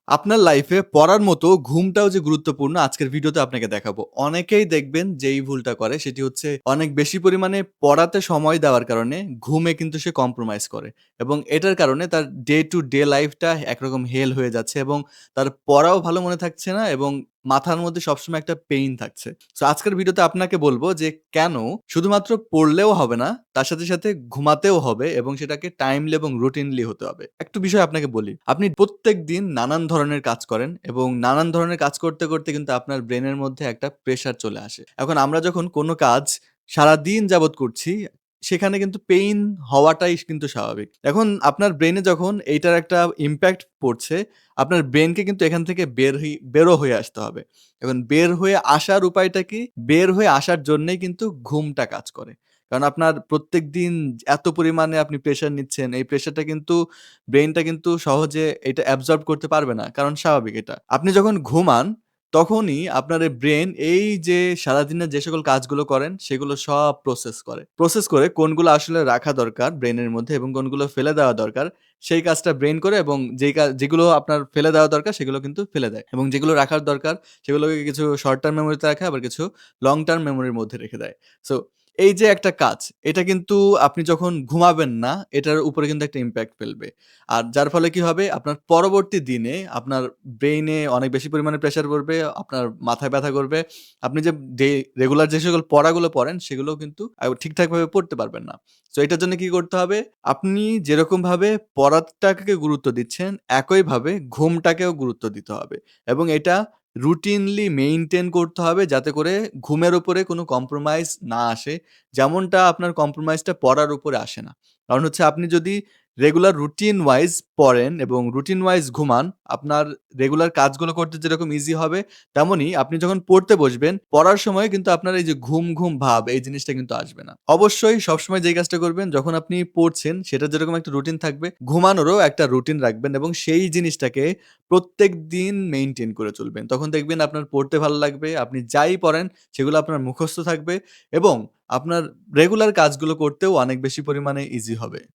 আপনার লাইফে পড়ার মতো ঘুমটাও যে গুরুত্বপূর্ণ আজকের ভিডিওতে আপনাকে দেখাবো। অনেকেই দেখবেন যে এই ভুলটা করে সেটি হচ্ছে অনেক বেশি পরিমাণে পড়াতে সময় দেওয়ার কারণে ঘুমে কিন্তু সে কম্প্রোমাইজ করে এবং এটার কারণে তার ডে টু ডে লাইফটা একরকম হেল হয়ে যাচ্ছে এবং তার পড়াও ভালো মনে থাকছে না এবং মাথার মধ্যে সবসময় একটা পেইন থাকছে। সো আজকের ভিডিওতে আপনাকে বলবো যে কেন শুধুমাত্র পড়লেও হবে না, তার সাথে, সাথে ঘুমাতেও হবে এবং সেটাকে টাইমলি এবং রুটিনলি হতে হবে। একটু বিষয় আপনাকে বলি। আপনি প্রত্যেকদিন নানান ধরনের কাজ করেন এবং নানান ধরনের কাজ করতে, করতে কিন্তু আপনার ব্রেইনের মধ্যে একটা প্রেশার চলে আসে। এখন আমরা যখন কোনো কাজ সারাদিন যাবত করছি, সেখানে কিন্তু পেইন হওয়াটাই কিন্তু স্বাভাবিক। এখন আপনার ব্রেইনে যখন এইটার একটা ইমপ্যাক্ট পড়ছে, আপনার ব্রেইনকে কিন্তু এখান থেকে বেরও হয়ে আসতে হবে। এখন বের হয়ে আসার উপায়টা কি? বের হয়ে আসার জন্যেই কিন্তু ঘুমটা কাজ করে। কারণ আপনার প্রত্যেকদিন এত পরিমাণে আপনি প্রেশার নিচ্ছেন, এই প্রেশারটা কিন্তু ব্রেইনটা কিন্তু সহজে এটা অ্যাবজর্ব করতে পারবে না। কারণ স্বাভাবিক এটা। আপনি যখন ঘুমান, তখনই আপনার এই ব্রেইন এই যে সারাদিনের যে সকল কাজগুলো করেন, সেগুলো সব প্রসেস করে। প্রসেস করে কোনগুলো আসলে রাখা দরকার ব্রেইনের মধ্যে এবং কোনগুলো ফেলে দেওয়া দরকার, সেই কাজটা ব্রেইন করে এবং যেগুলো আপনার ফেলে দেওয়া দরকার, সেগুলো কিন্তু ফেলে দেয়। এবং যেগুলো রাখার দরকার, সেগুলোকে কিছু শর্ট টার্ম মেমোরিতে রাখে, আবার কিছু লং টার্ম মেমোরির মধ্যে রেখে দেয়। সো এই যে একটা কাজ, এটা কিন্তু আপনি যখন ঘুমাবেন না, এটার উপরে কিন্তু একটা ইমপ্যাক্ট ফেলবে। আর যার ফলে কি হবে? আপনার পরবর্তী দিনে আপনার ব্রেইনে অনেক বেশি পরিমাণে প্রেশার পড়বে, আপনার মাথায় ব্যথা করবে। আপনি যে রেগুলার যে সকল পড়াগুলো পড়েন, সেগুলোও কিন্তু ঠিকঠাকভাবে পড়তে পারবেন না। সো এটার জন্য কি করতে হবে? আপনি যেরকমভাবে পড়াটাকে গুরুত্ব দিচ্ছেন, একইভাবে ঘুমটাকেও গুরুত্ব দিতে হবে এবং এটা রুটিনলি মেইনটেইন করতে হবে যাতে করে ঘুমের উপরে কোনো কম্প্রোমাইজ না আসে। যেমনটা আপনার কম্প্রোমাইজটা পড়ার উপরে আসে না। কারণ হচ্ছে আপনি যদি রেগুলার রুটিন ওয়াইজ পড়েন এবং রুটিন ওয়াইজ ঘুমান, আপনার রেগুলার কাজগুলো করতে যেরকম ইজি হবে, তেমনি আপনি যখন পড়তে বসবেন, পড়ার সময় কিন্তু আপনার এই যে ঘুম, ঘুম ভাব এই জিনিসটা কিন্তু আসবে না। অবশ্যই সবসময় যেই কাজটা করবেন যখন আপনি পড়ছেন সেটার যেরকম একটা রুটিন থাকবে, ঘুমানোরও একটা রুটিন রাখবেন এবং সেই জিনিসটাকে প্রত্যেকদিন মেইনটেইন করে চলবেন। তখন দেখবেন আপনার পড়তে ভালো লাগবে, আপনি যাই পড়েন সেগুলো আপনার মুখস্থ থাকবে এবং আপনার রেগুলার কাজগুলো করতেও অনেক বেশি পরিমাণে ইজি হবে।